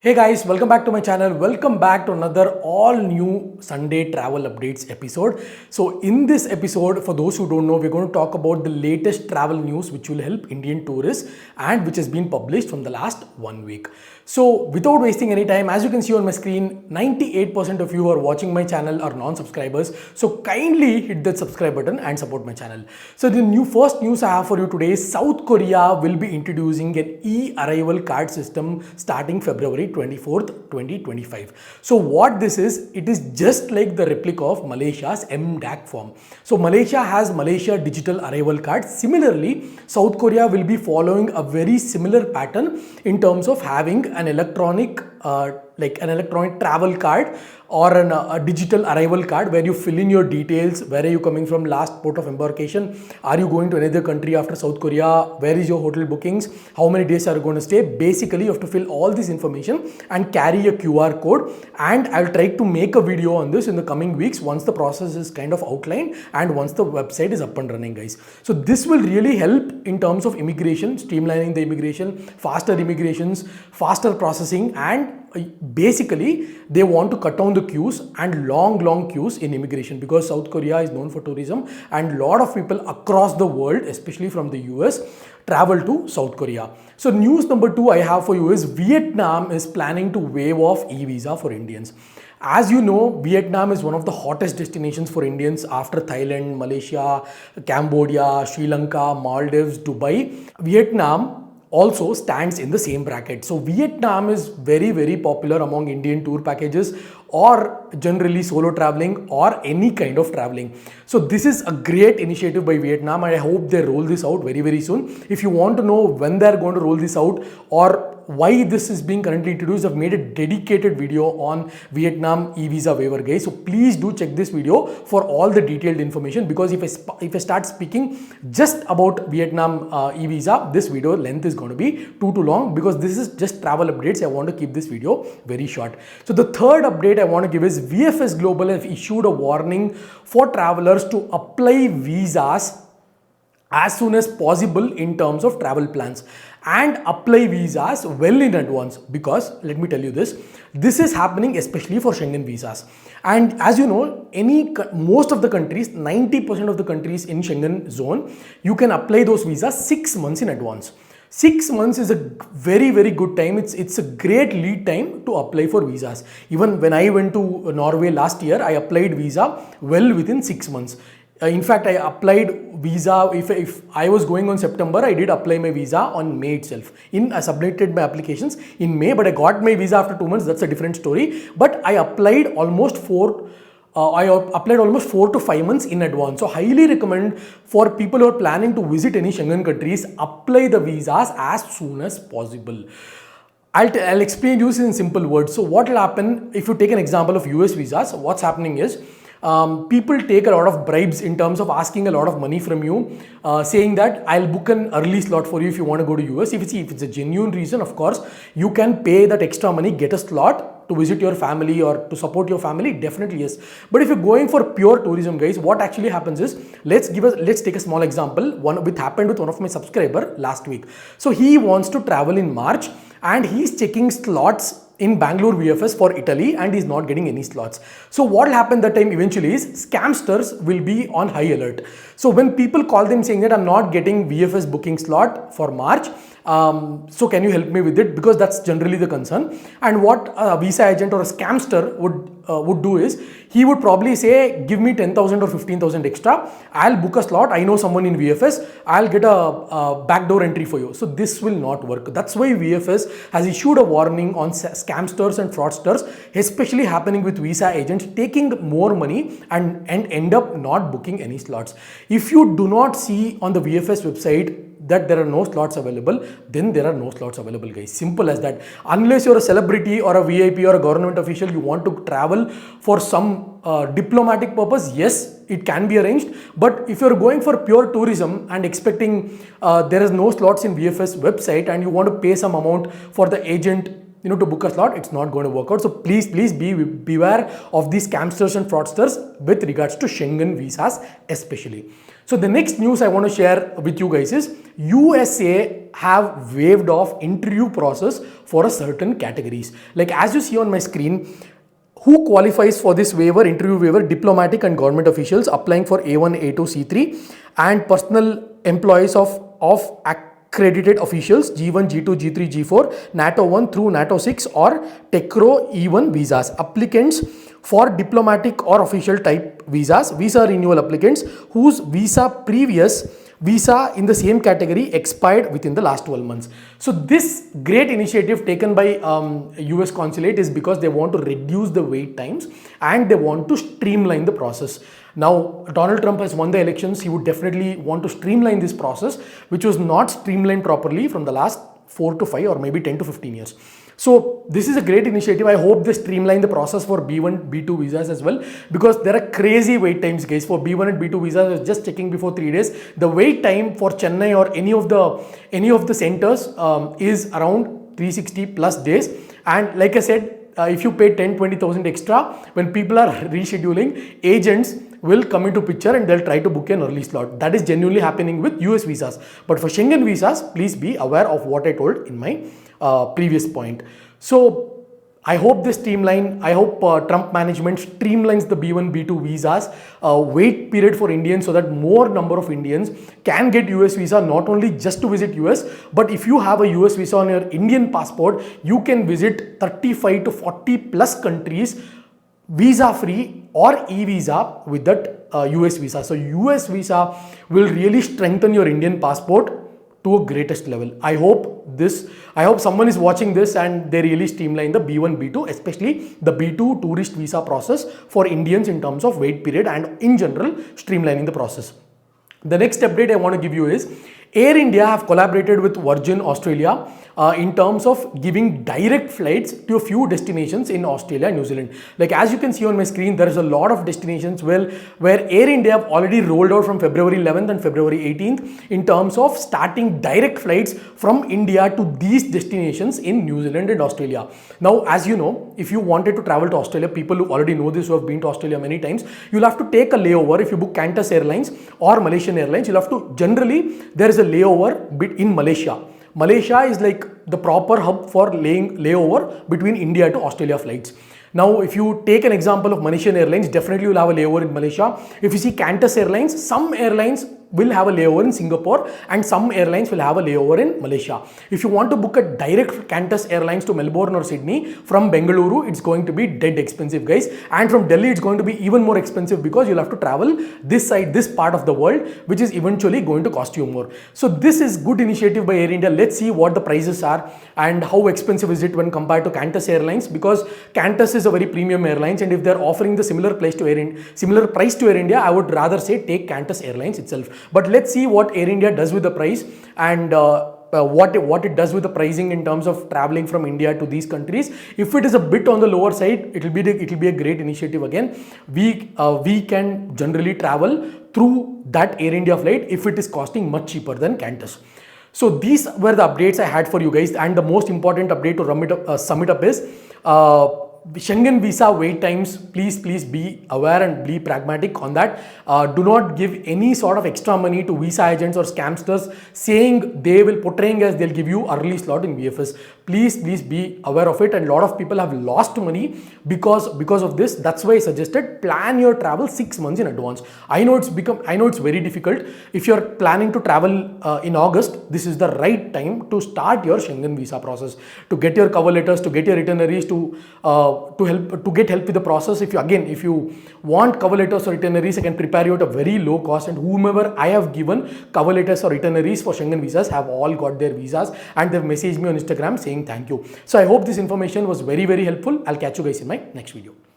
Hey guys, welcome back to my channel. Welcome back to another all new Sunday travel updates episode. So in this episode, for those who don't know, we're going to talk about the latest travel news which will help Indian tourists and which has been published from the last 1 week. So without wasting any time, as you can see on my screen, 98% of you who are watching my channel are non-subscribers. So kindly hit that subscribe button and support my channel. So the first news I have for you today is South Korea will be introducing an e-arrival card system starting February 24th, 2025. So what this is, it is just like the replica of Malaysia's MDAC form. So Malaysia has Malaysia Digital Arrival Card. Similarly, South Korea will be following a very similar pattern in terms of having an electronic travel card or a digital arrival card where you fill in your details. Where are you coming from, last port of embarkation, are you going to another country after South Korea, where is your hotel bookings, how many days are you going to stay. Basically you have to fill all this information and carry a QR code, and I'll try to make a video on this in the coming weeks once the process is kind of outlined and once the website is up and running, guys. So this will really help in terms of immigration, streamlining the immigration, faster immigrations, faster processing, and basically they want to cut down the queues and long queues in immigration, because South Korea is known for tourism and a lot of people across the world, especially from the US, travel to South Korea. So news number 2 I have for you is Vietnam is planning to waive off e-visa for Indians. As you know, Vietnam is one of the hottest destinations for Indians after Thailand, Malaysia, Cambodia, Sri Lanka, Maldives, Dubai. Vietnam also stands in the same bracket. So Vietnam is very popular among Indian tour packages or generally solo traveling or any kind of traveling. So this is a great initiative by Vietnam, and I hope they roll this out very soon. If you want to know when they're going to roll this out or why this is being currently introduced, I've made a dedicated video on Vietnam e-visa waiver, guys. So please do check this video for all the detailed information, because if I start speaking just about Vietnam e-visa, this video length is going to be too long, because this is just travel updates. I want to keep this video very short. So the third update I want to give is VFS Global have issued a warning for travelers to apply visas as soon as possible in terms of travel plans, and apply visas well in advance, because let me tell you this is happening especially for Schengen visas. And as you know, most of the countries, 90% of the countries in Schengen zone, you can apply those visas 6 months in advance. 6 months is a very good time. It's a great lead time to apply for visas. Even when I went to Norway last year, I applied visa well within 6 months. In fact, I applied visa, if I was going on September, I did apply my visa on May itself. I submitted my applications in May, but I got my visa after 2 months. That's a different story. But I applied almost 4 to 5 months in advance. So highly recommend for people who are planning to visit any Schengen countries, apply the visas as soon as possible. I'll explain you this in simple words. So what will happen if you take an example of US visas? What's happening is people take a lot of bribes in terms of asking a lot of money from you, saying that I'll book an early slot for you if you want to go to US. If it's a genuine reason, of course, you can pay that extra money, get a slot to visit your family or to support your family, definitely yes. But if you're going for pure tourism, guys, what actually happens is, let's take a small example, which happened with one of my subscriber last week. So he wants to travel in March and he's checking slots in Bangalore VFS for Italy, and he's not getting any slots. So what will happen that time eventually is scamsters will be on high alert. So when people call them saying that I'm not getting VFS booking slot for March, so can you help me with it, because that's generally the concern. And what a visa agent or a scamster would do is, he would probably say, give me 10,000 or 15,000 extra, I'll book a slot, I know someone in VFS, I'll get a backdoor entry for you. So this will not work. That's why VFS has issued a warning on scamsters and fraudsters, especially happening with visa agents taking more money and end up not booking any slots. If you do not see on the VFS website that there are no slots available, then there are no slots available, guys. Simple as that. Unless you're a celebrity or a VIP or a government official, you want to travel for some diplomatic purpose, yes, it can be arranged. But if you're going for pure tourism and expecting there is no slots in VFS website, and you want to pay some amount for the agent to book a slot, it's not going to work out. So please beware of these scamsters and fraudsters with regards to Schengen visas especially. So the next news I want to share with you guys is USA have waived off interview process for a certain categories. Like as you see on my screen, who qualifies for this waiver, interview waiver? Diplomatic and government officials applying for A1, A2, C3 and personal employees of accredited officials G1, G2, G3, G4, NATO 1 through NATO 6 or TECRO E1 visas. Applicants for diplomatic or official type visas, visa renewal applicants whose previous visa in the same category expired within the last 12 months. So this great initiative taken by US consulate is because they want to reduce the wait times and they want to streamline the process. Now Donald Trump has won the elections. He would definitely want to streamline this process, which was not streamlined properly from the last 4 to 5 or maybe 10 to 15 years. So this is a great initiative. I hope they streamline the process for B1, B2 visas as well, because there are crazy wait times, guys. For B1 and B2 visas, I was just checking before 3 days. The wait time for Chennai or any of the centers is around 360 plus days. And like I said, if you pay 10-20,000 extra, when people are rescheduling, agents will come into picture and they'll try to book an early slot. That is genuinely happening with US visas. But for Schengen visas, please be aware of what I told in my previous point. So I hope this streamline, I hope Trump management streamlines the B1, B2 visas, wait period for Indians so that more number of Indians can get US visa, not only just to visit US, but if you have a US visa on your Indian passport, you can visit 35 to 40 plus countries visa free or e-visa with that US visa. So US visa will really strengthen your Indian passport to a greatest level. I hope someone is watching this and they really streamline the B1, B2, especially the B2 tourist visa process for Indians in terms of wait period and in general streamlining the process. The next update I want to give you is Air India have collaborated with Virgin Australia in terms of giving direct flights to a few destinations in Australia and New Zealand. Like as you can see on my screen, there is a lot of destinations where Air India have already rolled out from February 11th and February 18th in terms of starting direct flights from India to these destinations in New Zealand and Australia. Now, as you know, if you wanted to travel to Australia, people who already know this, who have been to Australia many times, you'll have to take a layover. If you book Qantas Airlines or Malaysian Airlines, you'll have to, generally, there is a layover in Malaysia. Malaysia is like the proper hub for layover between India to Australia flights. Now, if you take an example of Malaysian Airlines, definitely you'll have a layover in Malaysia. If you see Qantas Airlines, some airlines will have a layover in Singapore and some airlines will have a layover in Malaysia. If you want to book a direct Qantas Airlines to Melbourne or Sydney from Bengaluru, it's going to be dead expensive, guys. And from Delhi, it's going to be even more expensive because you'll have to travel this side, this part of the world, which is eventually going to cost you more. So this is good initiative by Air India. Let's see what the prices are and how expensive is it when compared to Qantas Airlines, because Qantas is a very premium airlines, and if they're offering the similar price to Air India, I would rather say take Qantas Airlines itself. But let's see what Air India does with the price and what it does with the pricing in terms of traveling from India to these countries. If it is a bit on the lower side, it will be a great initiative again. We can generally travel through that Air India flight if it is costing much cheaper than Qantas. So these were the updates I had for you guys, and the most important update to sum it up is Schengen visa wait times. Please be aware and be pragmatic on that. Do not give any sort of extra money to visa agents or scamsters saying portraying as they'll give you early slot in VFS. Please be aware of it, and a lot of people have lost money because of this. That's why I suggested plan your travel 6 months in advance. I know it's very difficult. If you're planning to travel in August, this is the right time to start your Schengen visa process, to get your cover letters, to get your itineraries, to get help with the process. If you want cover letters or itineraries, I can prepare you at a very low cost, and whomever I have given cover letters or itineraries for Schengen visas have all got their visas, and they've messaged me on Instagram saying thank you. So I hope this information was very helpful. I'll catch you guys in my next video.